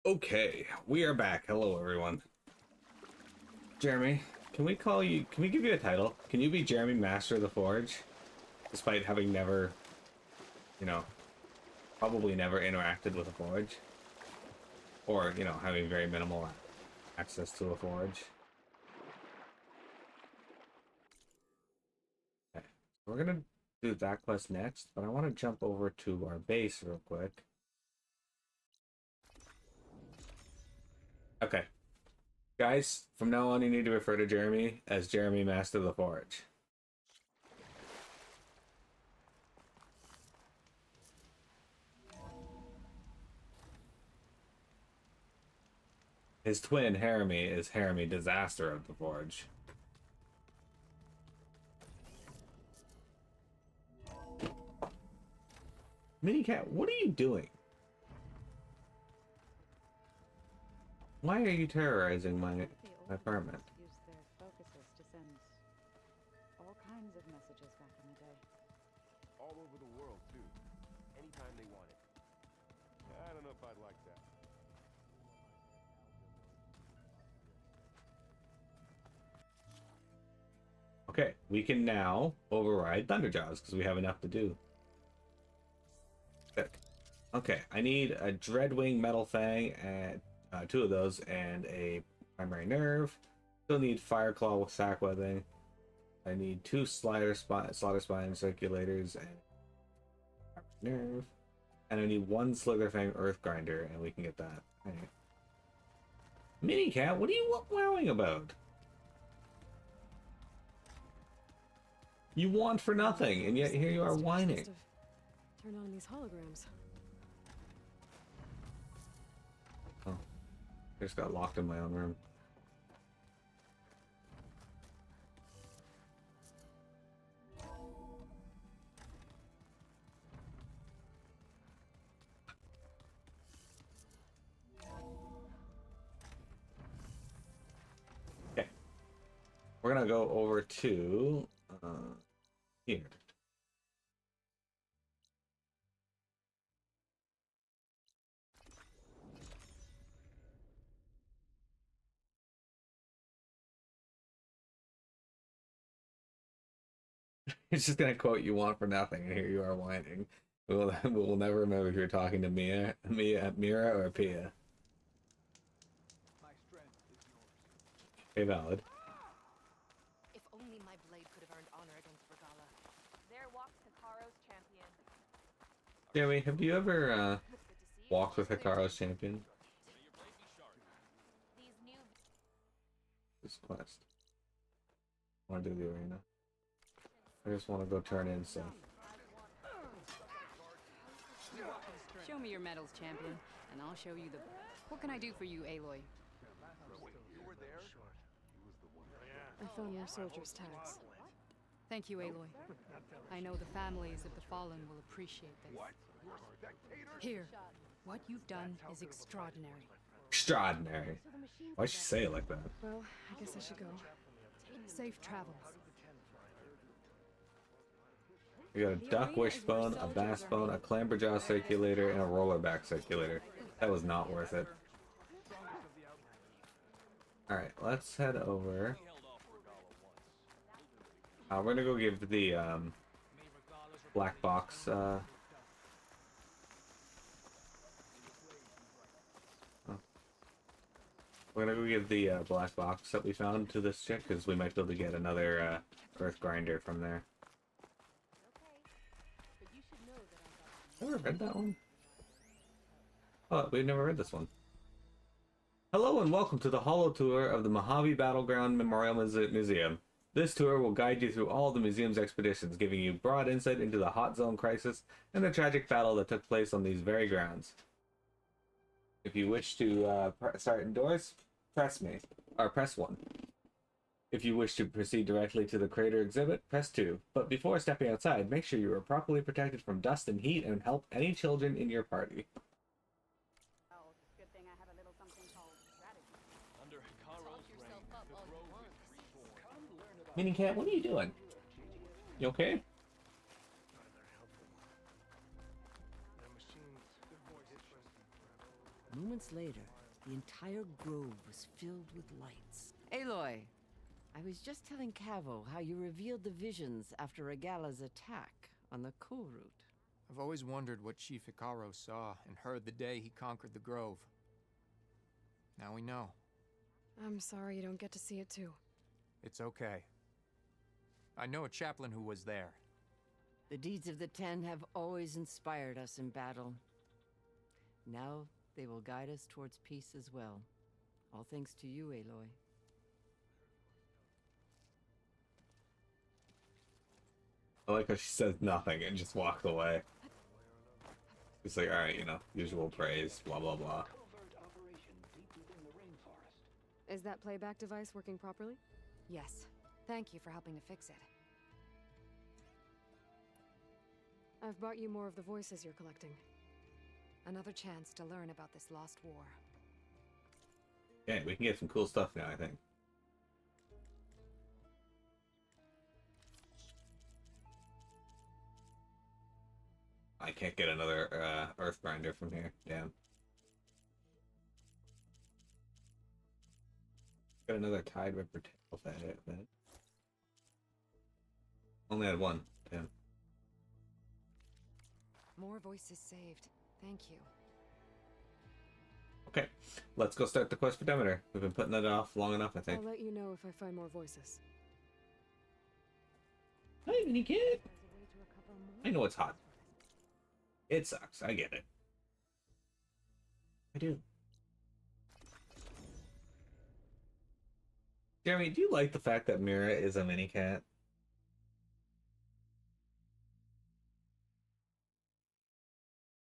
Okay, we are back. Hello, everyone. Jeremy, can we call you? Can we give you a title? Can you be Jeremy, Master of the Forge, despite having never, you know, probably never interacted with a forge, or having very minimal access to a forge? Okay, we're gonna do that quest next, but I want to jump over to our base real quick. Okay, guys, from now on, you need to refer to Jeremy as Jeremy, Master of the Forge. His twin, Haremy, is Haremy, Disaster of the Forge. Minicat, what are you doing? Why are you terrorizing my apartment? Used their focuses to send all kinds of messages back in the day. All over the world, too. Anytime they wanted. I don't know if I'd like that. Okay, we can now override Thunderjaws because we have enough to do. Sick. Okay, I need a Dreadwing Metal Fang and two of those and a primary nerve. Still need Fireclaw with sack webbing. I need two slaughter spine circulators and nerve. And I need one Slitherfang Earth Grinder, and we can get that. All right. Minicat, what are you wowing about? You want for nothing, and yet here you are whining. Turn on these holograms. Oh, I just got locked in my own room. Okay, we're gonna go over to here. It's just gonna quote "You want for nothing," and here you are whining. We will never remember if you're talking to Mira, or Pia. My strength is yours. Okay, valid. If only my blade could have earned honor against Regala. There walks Hikaru's champion. Jeremy, have you ever Good to see you. walked with Hikaru's champion? These new This quest. I want to do the arena. I just want to go turn in stuff. Show me your medals, champion, and I'll show you the... What can I do for you, Aloy? You were there? I found your soldiers' tags. Thank you, Aloy. I know the families of the fallen will appreciate this. What? You're a spectator? Here, what you've done is extraordinary. Extraordinary. Why'd she say it like that? Well, I guess I should go. Safe travels. We got a duck wishbone, a bass bone, a clamberjaw circulator, and a rollerback circulator. That was not worth it. Alright, let's head over. We're gonna go give the black box we're gonna go give the black box that we found to this chick because we might be able to get another earth grinder from there. Ever read that one? Oh, we've never read this one. Hello and welcome to the holo tour of the Mojave Battleground Memorial Museum. This tour will guide you through all the museum's expeditions, giving you broad insight into the Hot Zone crisis and the tragic battle that took place on these very grounds. If you wish to start indoors, press me, or press 1. If you wish to proceed directly to the crater exhibit, press 2. But before stepping outside, make sure you are properly protected from dust and heat and help any children in your party. Oh, good thing I have a little something called strategy. Under Hikaru's reign, up the all you road want. was reborn. Come learn about Minicat, what are you doing? You okay? Moments later, the entire grove was filled with lights. Aloy, I was just telling Cavo how you revealed the visions after Regala's attack on the cool route. I've always wondered what Chief Icaro saw and heard the day he conquered the Grove. Now we know. I'm sorry you don't get to see it too. It's okay. I know a chaplain who was there. The deeds of the Ten have always inspired us in battle. Now they will guide us towards peace as well. All thanks to you, Aloy. I like how she says nothing and just walks away. It's like, alright, you know, usual praise, blah blah blah. Is that playback device working properly? Yes. Thank you for helping to fix it. I've brought you more of the voices you're collecting. Another chance to learn about this lost war. Yeah, we can get some cool stuff now, I think. I can't get another earth grinder from here. Damn. Got another Tide Ripper tail if I hit that. Only had one. Damn. More voices saved. Thank you. Okay, let's go start the quest for Demeter. We've been putting that off long enough, I think. I'll let you know if I find more voices. Hi, mini kid. I know it's hot. It sucks. I get it. I do. Jeremy, do you like the fact that Mira is a mini cat?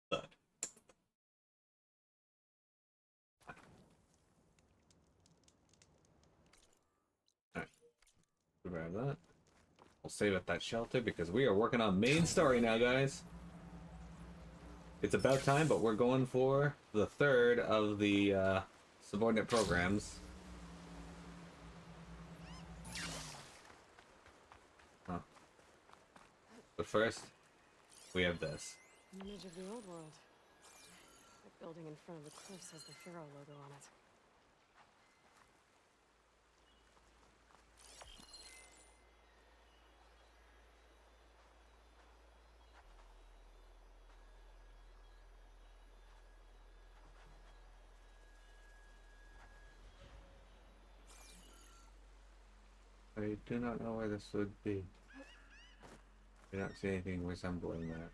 Good. Alright. Grab that. We'll save at that shelter because we are working on main story now, guys. It's about time, but we're going for the third of the subordinate programs. Huh. But first, we have this. An image of the old world. The building in front of the cliffs has the Pharaoh logo on it. I do not know where this would be. I do not see anything resembling that.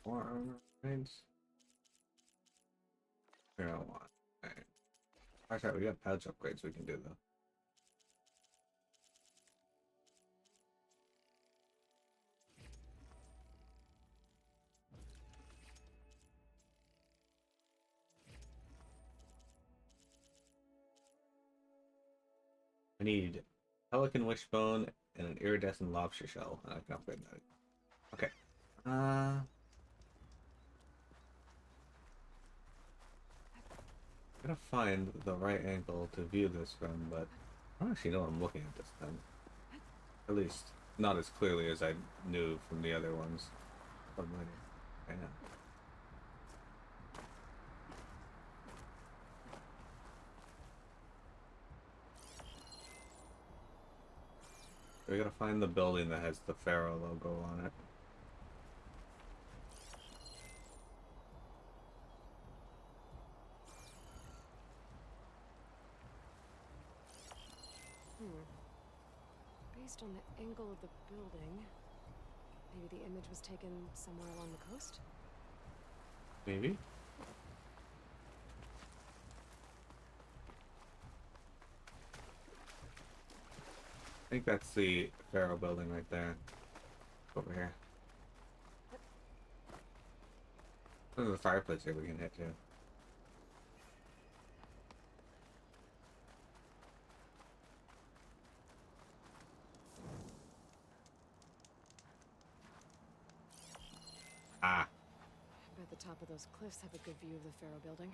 More armor raids? We don't want. Alright. Alright, we got pouch upgrades we can do though. I need pelican wishbone and an iridescent lobster shell, and I can upgrade that. Okay. I'm gonna find the right angle to view this from, but I don't actually know what I'm looking at this time. At least, not as clearly as I knew from the other ones. But I know. We gotta find the building that has the Pharaoh logo on it. Based on the angle of the building, maybe the image was taken somewhere along the coast? Maybe? I think that's the Pharaoh building right there. Over here. There's a fireplace here we can hit too. Ah. top of those cliffs have a good view of the Pharaoh building.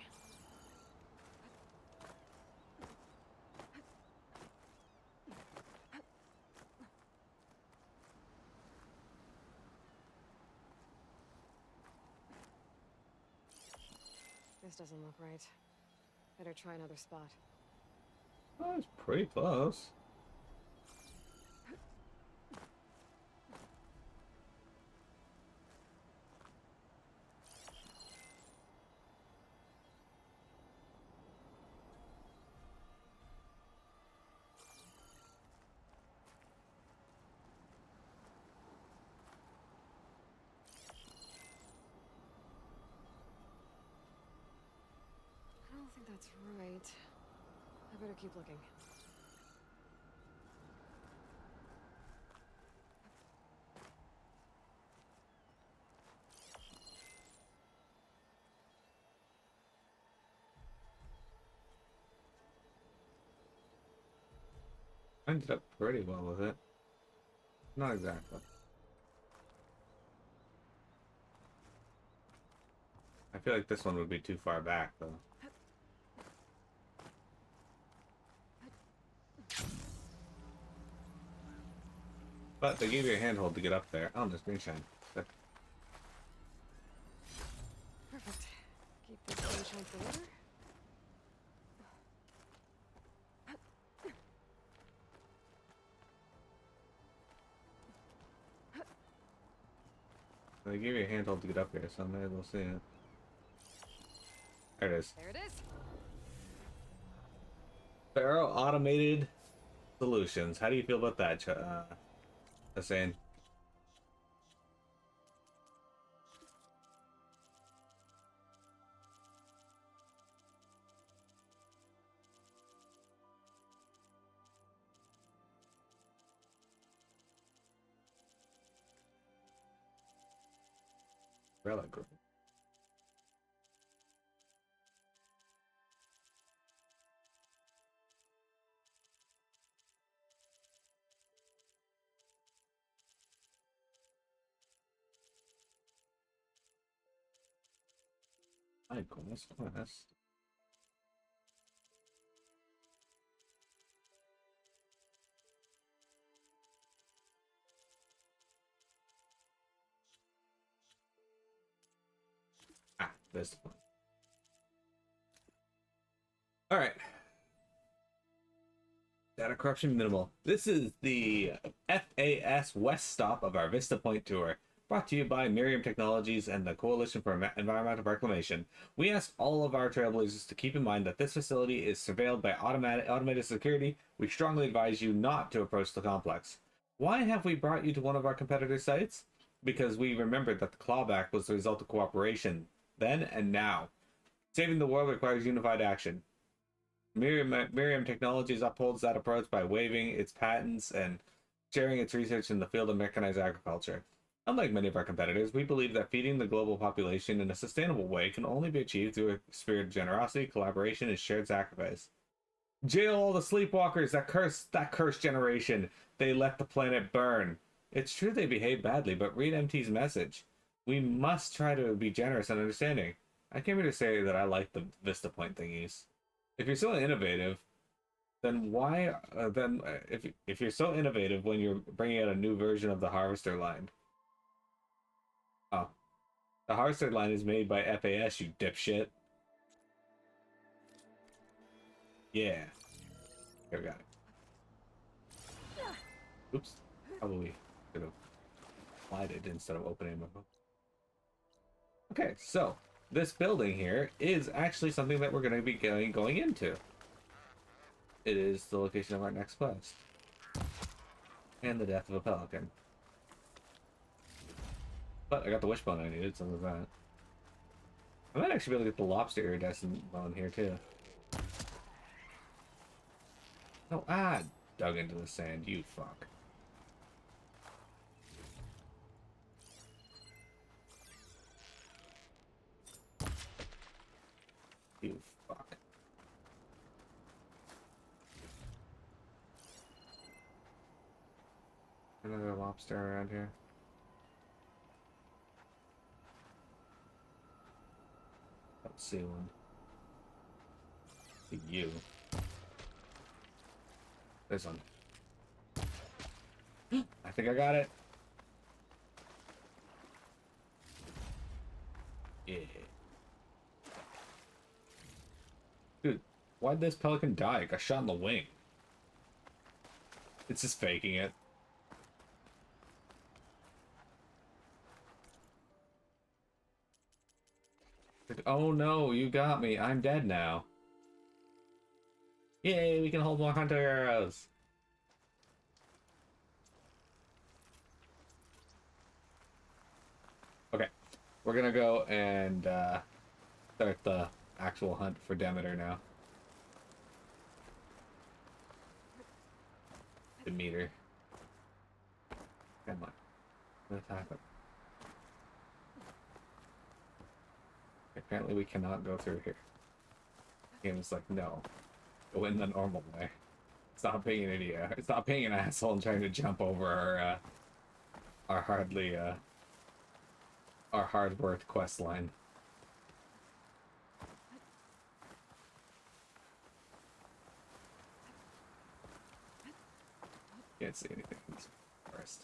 This doesn't look right. Better try another spot. Oh, it's pretty close. I don't think that's right. I better keep looking. I ended up pretty well with it. Not exactly. I feel like this one would be too far back, though. But they gave you a handhold to get up there. Oh, there's green shine. Sick. Perfect. Keep this sunshine for later. They gave you a handhold to get up here, so I may as well see it. There it is. There it is. Pharaoh Automated Solutions. How do you feel about that, Hassan? Relic Group. Mindfulness quest. Ah, this one. Alright. Data corruption minimal. This is the FAS West stop of our Vista Point tour, brought to you by Miriam Technologies and the Coalition for Environmental Reclamation. We ask all of our trailblazers to keep in mind that this facility is surveilled by automated security. We strongly advise you not to approach the complex. Why have we brought you to one of our competitor sites? Because we remembered that the clawback was the result of cooperation, then and now. Saving the world requires unified action. Miriam Technologies upholds that approach by waiving its patents and sharing its research in the field of mechanized agriculture. Unlike many of our competitors, we believe that feeding the global population in a sustainable way can only be achieved through a spirit of generosity, collaboration, and shared sacrifice. Jail all the sleepwalkers, that cursed generation. They let the planet burn. It's true they behave badly, but read MT's message. We must try to be generous and understanding. I came here to say that I like the Vista Point thingies. If you're so innovative, then why? If you're so innovative when you're bringing out a new version of the Harvester line, oh, the Harvester line is made by FAS, you dipshit. Yeah, here we got it. Oops, probably could have applied it instead of opening my book. Okay, so this building here is actually something that we're going to be going into. It is the location of our next quest. And the death of a pelican. But I got the wishbone I needed, so there's that. I might actually be able to get the lobster iridescent bone here too. Oh, dug into the sand, you fuck. You fuck. Another lobster around here. see one. See you. This one. I think I got it. Yeah. Dude, why'd this pelican die? It got shot in the wing. It's just faking it. Like, oh no, you got me. I'm dead now. Yay, we can hold more hunter arrows. Okay, we're gonna go and start the actual hunt for Demeter now. Demeter. Come on. Let's happen. Apparently we cannot go through here. The game's like, no. Go in the normal way. Stop being an idiot. Stop being an asshole and trying to jump over our hard-worked quest line. Can't see anything in this forest.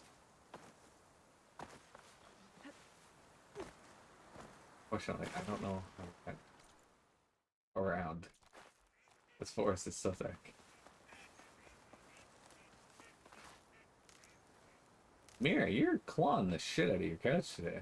Fortunately, I don't know how to get around. This forest is so thick. Mira, you're clawing the shit out of your couch today.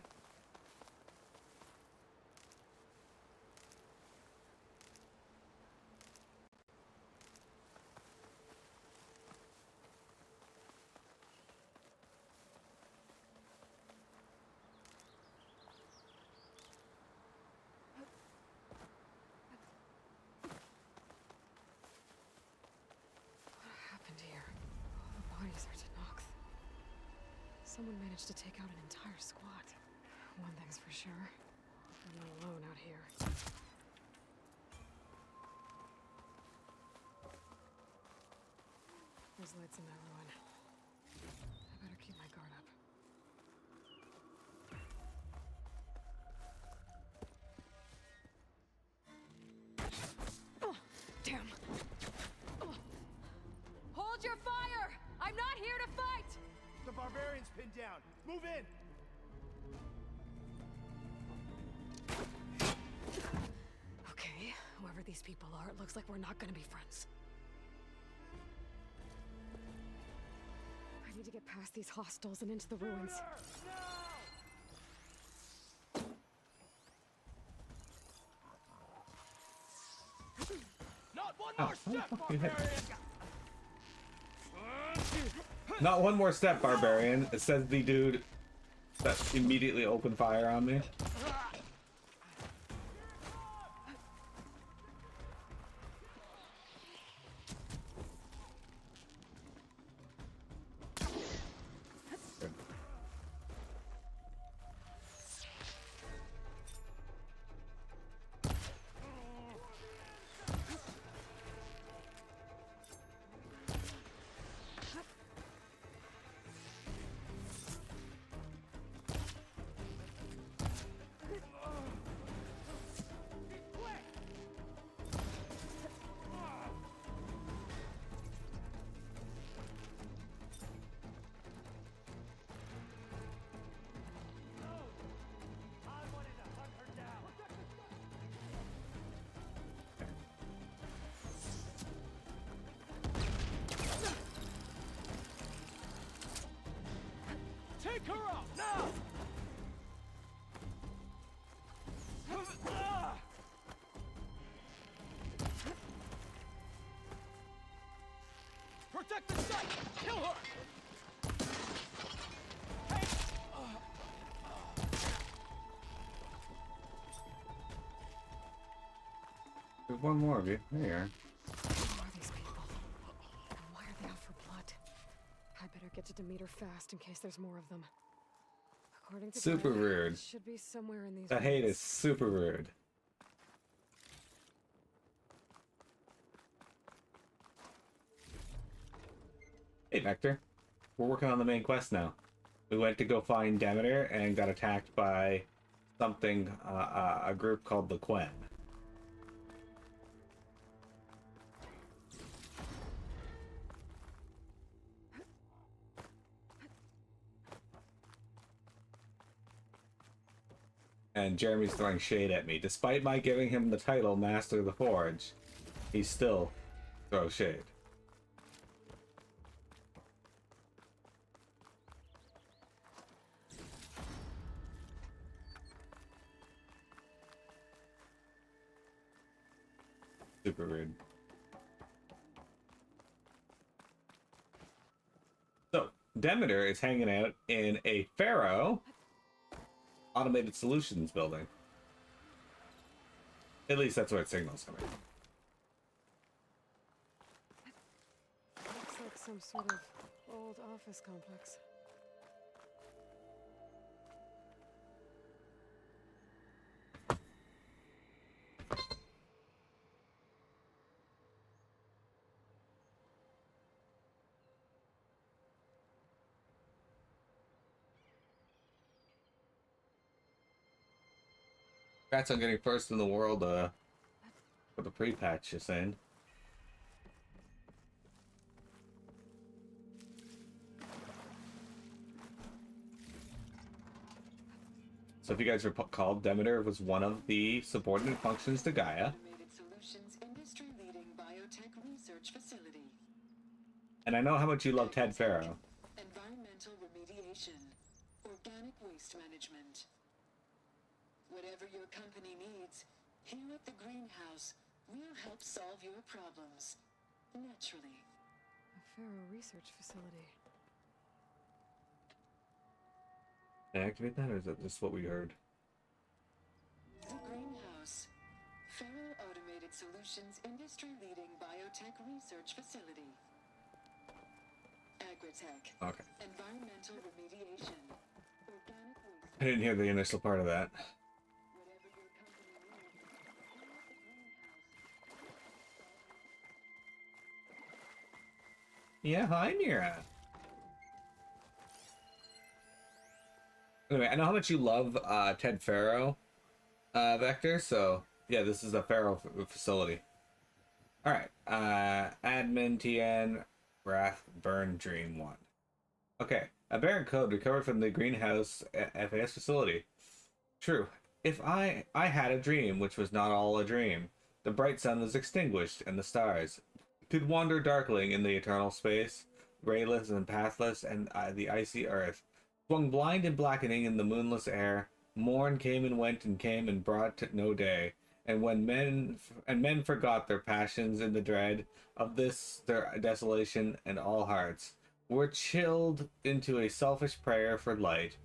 Bodies are Tanox. Someone managed to take out an entire squad. One thing's for sure. I'm not alone out here. There's lights in that ruin. I better keep my guard up. Oh, damn. Hold your fire! I'm not here to fight! The barbarian's pinned down. Move in! Okay, whoever these people are, it looks like we're not gonna be friends. I need to get past these hostiles and into the ruins. Not one more step, fuck you hit? barbarian! Not one more step, barbarian. It says the dude that immediately opened fire on me. Take her out, now! Protect the site! Kill her! There's one more of you. There you are. Who are these people? And why are they out for blood? I better get to Demeter fast in case there's more of them. According to Super Glenn, rude. it should be somewhere in these The hate ruins. is super rude. Hey, Vector. We're working on the main quest now. We went to go find Demeter and got attacked by something, a group called the Quen. And Jeremy's throwing shade at me. Despite my giving him the title Master of the Forge, he still throws shade. Super rude. So, Demeter is hanging out in a Pharaoh Automated Solutions building. At least that's where its signal's coming from. Looks like some sort of old office complex. Congrats on getting first in the world for the pre-patch, you're saying. So if you guys recall, Demeter was one of the subordinate functions to Gaia. Solutions industry-leading biotech research facility. And I know how much you love Ted Pharaoh. Environmental remediation. Organic waste management. Whatever your company needs, here at the greenhouse, we'll help solve your problems. Naturally. A Pharaoh research facility. Can I activate that, or is that just what we heard? The greenhouse. Pharaoh Automated Solutions industry-leading biotech research facility. Agritech. Okay. Environmental remediation. Organic waste. I didn't hear the initial part of that. Whatever your company needs, here at the greenhouse. Yeah, hi, Mira. Anyway, I know how much you love Ted Pharaoh, Vector, so yeah, this is a Pharaoh facility. Alright, admin TN, Wrath, Burn, Dream 1. Okay, aberrant code recovered from the greenhouse FAS facility. True. If I had a dream, which was not all a dream. The bright sun was extinguished, and the stars could wander darkling in the eternal space, rayless and pathless, and the icy earth swung blind and blackening in the moonless air. Morn came and went and came and brought no day. And when men forgot their passions in the dread of this their desolation, and all hearts were chilled into a selfish prayer for light.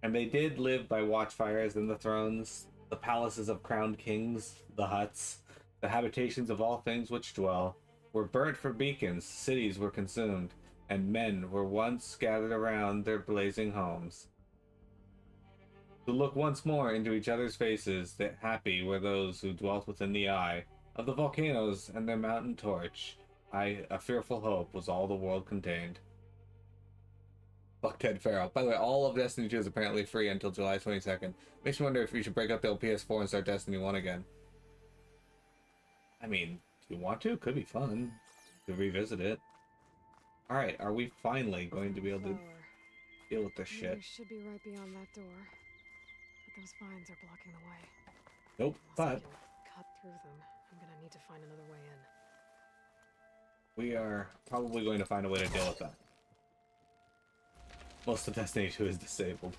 And they did live by watchfires and the thrones, the palaces of crowned kings, the huts, the habitations of all things which dwell, were burnt for beacons, cities were consumed, and men were once gathered around their blazing homes. To look once more into each other's faces, that happy were those who dwelt within the eye of the volcanoes and their mountain torch. A fearful hope was all the world contained. Fuck Ted Pharaoh. By the way, all of Destiny 2 is apparently free until July 22nd. Makes me wonder if we should break up the old PS4 and start Destiny 1 again. I mean, if you want to, it could be fun to revisit it. Alright, are we finally going to be able to Flower. deal with this shit? They should be right beyond that door. But those vines are blocking the way. Nope, Unless I but can cut through them, I'm gonna need to find another way in. we are probably going to find a way to deal with that. Most of Destiny 2 is disabled.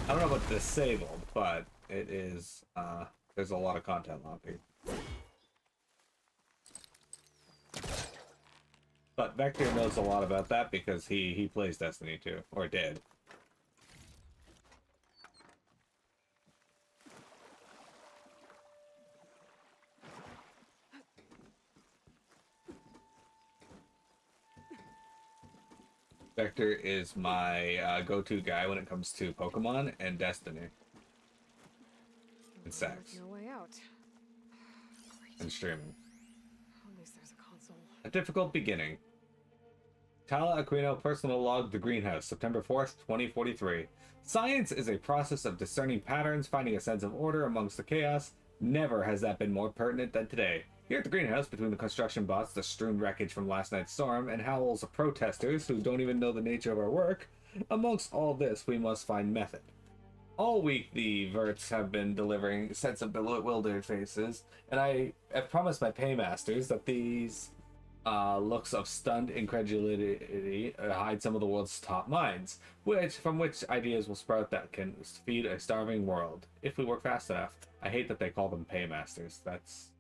I don't know about disabled, but it is, there's a lot of content logging. But Vector knows a lot about that because he plays Destiny 2, or did. Vector is my go-to guy when it comes to Pokemon and Destiny. And sex. There's no way out. And streaming. At least there's a console. A difficult beginning. Tala Aquino personal log The Greenhouse, September 4th, 2043. Science is a process of discerning patterns, finding a sense of order amongst the chaos. Never has that been more pertinent than today. Here at the greenhouse, between the construction bots, the strewn wreckage from last night's storm, and howls of protesters who don't even know the nature of our work, amongst all this we must find method. All week, the Verts have been delivering sets of bewildered faces, and I have promised my paymasters that these looks of stunned incredulity hide some of the world's top minds, from which ideas will sprout that can feed a starving world if we work fast enough. I hate that they call them paymasters. That's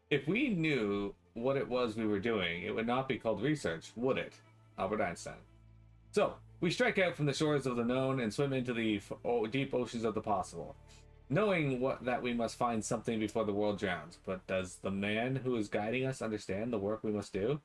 if we knew what it was we were doing, it would not be called research, would it? Albert Einstein. So, we strike out from the shores of the known and swim into the deep oceans of the possible, knowing that we must find something before the world drowns. But does the man who is guiding us understand the work we must do?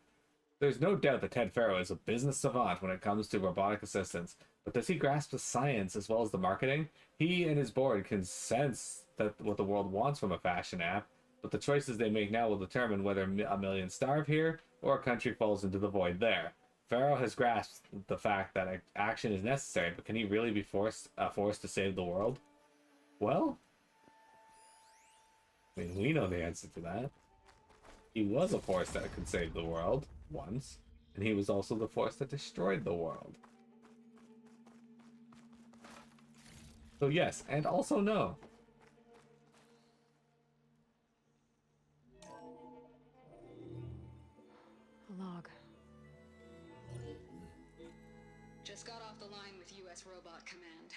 There's no doubt that Ted Farrow is a business savant when it comes to robotic assistance, but does he grasp the science as well as the marketing? He and his board can sense that what the world wants from a fashion app, but the choices they make now will determine whether a million starve here or a country falls into the void there. Farrow has grasped the fact that action is necessary, but can he really be forced to save the world? Well, I mean, we know the answer to that. He was a force that could save the world once, and he was also the force that destroyed the world. So yes, and also no. A log. Just got off the line with U.S. Robot Command.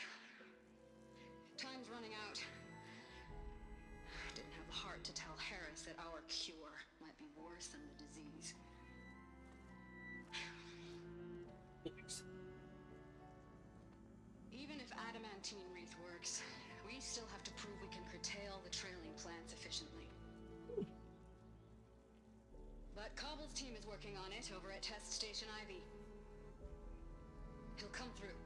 Time's running out. Didn't have the heart to tell Harris that our cure might be worse than the disease. Even if adamantine wreath works, we still have to prove we can curtail the trailing plants efficiently. But Cobble's team is working on it over at Test Station Ivy. He'll come through.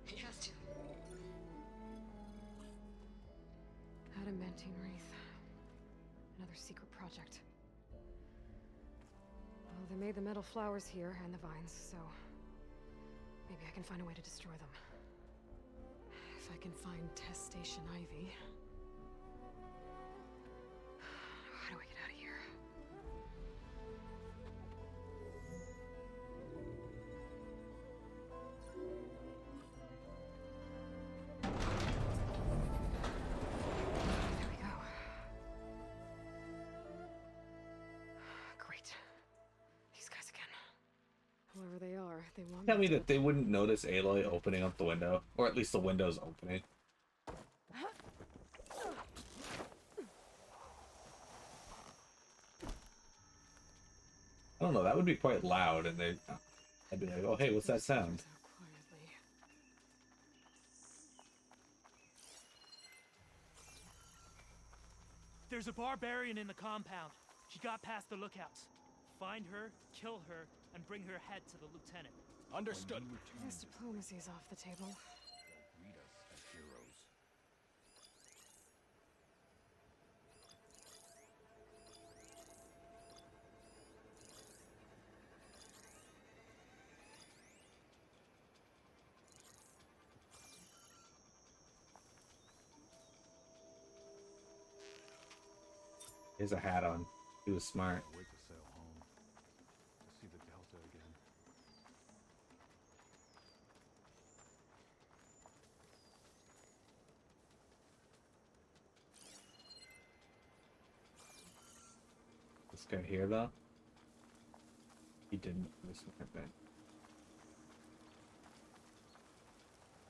He has to. Adamantine wreath. Another secret project. Well, they made the metal flowers here and the vines, so maybe I can find a way to destroy them. If I can find Test Station Ivy. How do I get out of here? There we go. Great. These guys again. Whoever they are, they want Tell me that they wouldn't notice Aloy opening up the window, or at least the window's opening. I don't know, that would be quite loud, and I'd be like, oh hey, what's that sound? Quietly. There's a barbarian in the compound. She got past the lookouts. Find her, kill her, and bring her head to the lieutenant. Understood. I guess diplomacy's off the table. Greet us as heroes. He has a hat on. He was smart. Can't wait to sail home. To see the Delta again. This guy here, though, he didn't do the smart thing.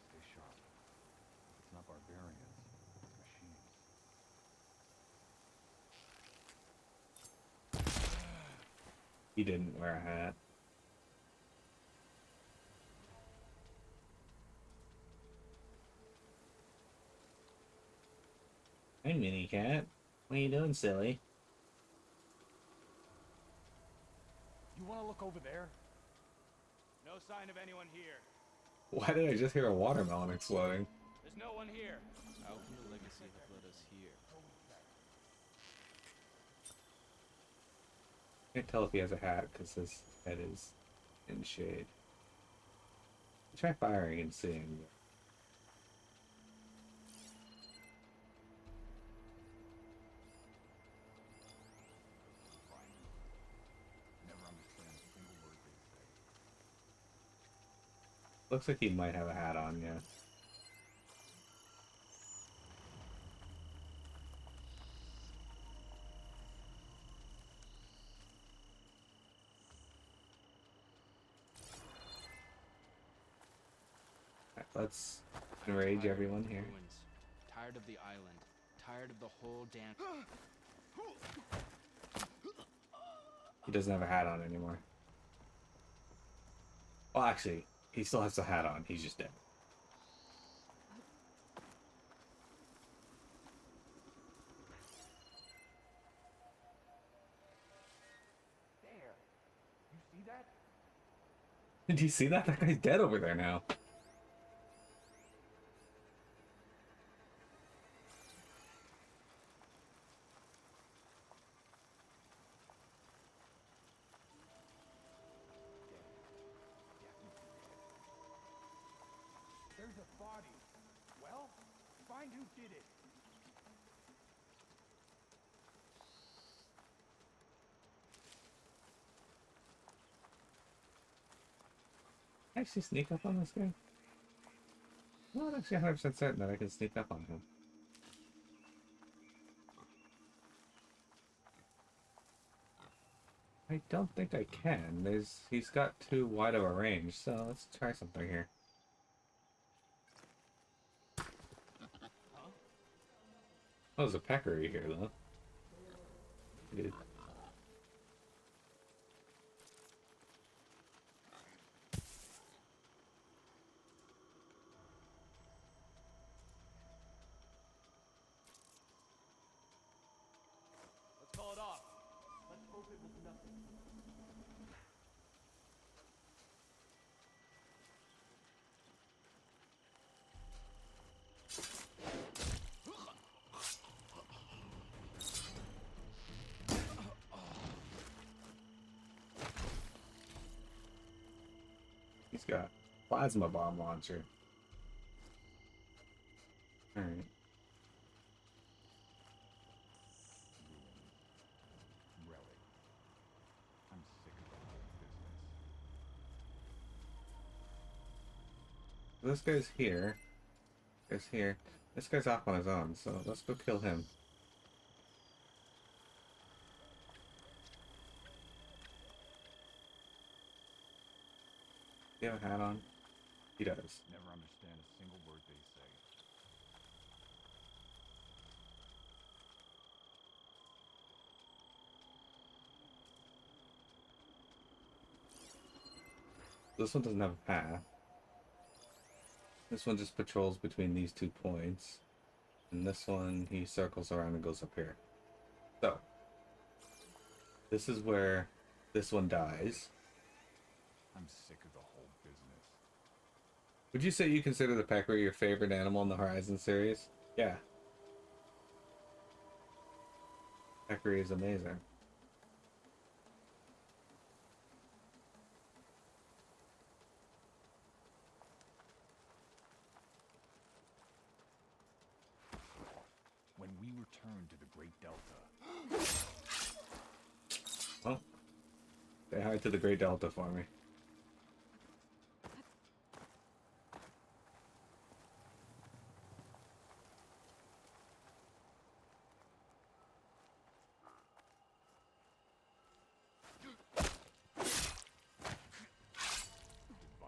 Stay sharp. It's not barbarians. It's machines. He didn't wear a hat. Hey, Mini Cat. What are you doing, silly? You want to look over there? No sign of anyone here. Why did I just hear a watermelon exploding? There's no one here. How can the legacy have led us here? Can't tell if he has a hat because his head is in shade. Try firing and seeing. Never understand a single word they say. Looks like he might have a hat on, yeah. Alright, let's enrage Tired of everyone the here. ruins, tired of the island. Tired of the whole damn. He doesn't have a hat on anymore. Well, actually, he still has the hat on. He's just dead. There. You see that? Did you see that? That guy's dead over there now. There's a body. Well, find who did it. Can I actually sneak up on this guy? I'm not actually 100% certain that I can sneak up on him. I don't think I can. He's got too wide of a range, so let's try something here. Oh, there's a peccary here, though. Dude. Let's call it off. Let's hope it was nothing. He's got plasma bomb launcher. Alright. Relic. I'm sick of the whole business. This guy's here. This guy's here. This guy's off on his own, so let's go kill him. Do you have a hat on? He does. Never understand a single word they say. This one doesn't have a path. This one just patrols between these 2 points. And this one, he circles around and goes up here. So, this is where this one dies. I'm sick of the whole business. Would you say you consider the peccary your favorite animal in the Horizon series? Yeah. Peccary is amazing. When we return to the Great Delta, Well, say hi to the Great Delta for me.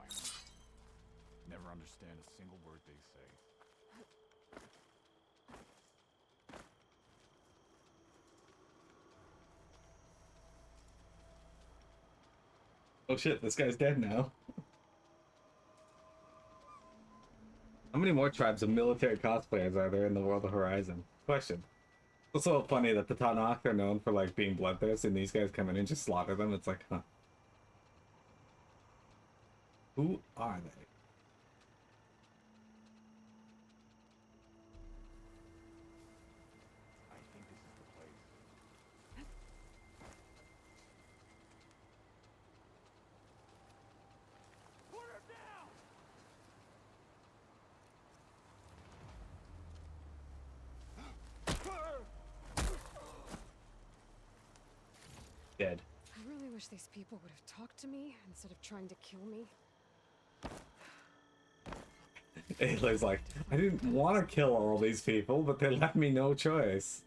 violence. Never understand a single word they say. Oh shit, this guy's dead now. How many more tribes of military cosplayers are there in the world of Horizon? Question. It's so funny that the Tanakh are known for like being bloodthirsty, and these guys come in and just slaughter them. It's like, huh. Who are they? I think this is the place. Put her down! Dead. I really wish these people would have talked to me instead of trying to kill me. Ayla's like, I didn't want to kill all these people, but they left me no choice.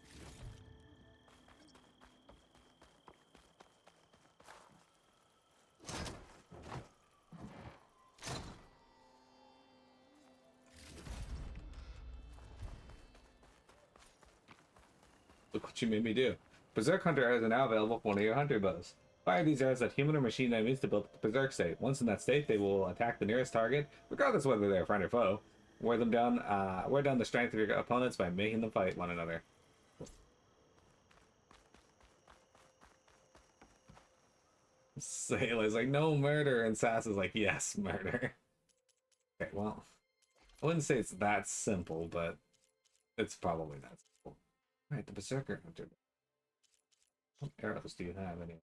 Look what you made me do. Berserk Hunter arrows are now available for one of your hunter bows. Fire these arrows at human or machine enemies to build the Berserk state. Once in that state, they will attack the nearest target, regardless of whether they're friend or foe. Wear down the strength of your opponents by making them fight one another. Sayla's like, no murder, and Sass is like, yes, murder. Okay, well, I wouldn't say it's that simple, but it's probably that simple. Alright, the Berserker Hunter. What arrows do you have anyway?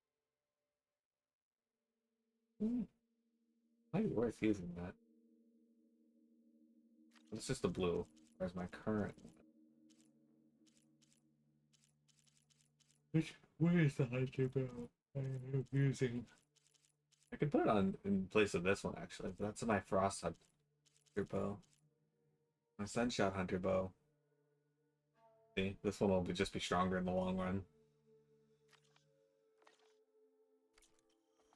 Might be worth using that. It's just the blue. Where's my current one? Where's the hunter bow I'm using? I could put it on in place of this one actually, but that's my frost hunter bow. My sunshot hunter bow. See, this one will just be stronger in the long run.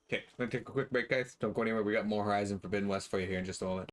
Okay, I'm gonna take a quick break, guys. Don't go anywhere. We got more Horizon Forbidden West for you here in just a moment.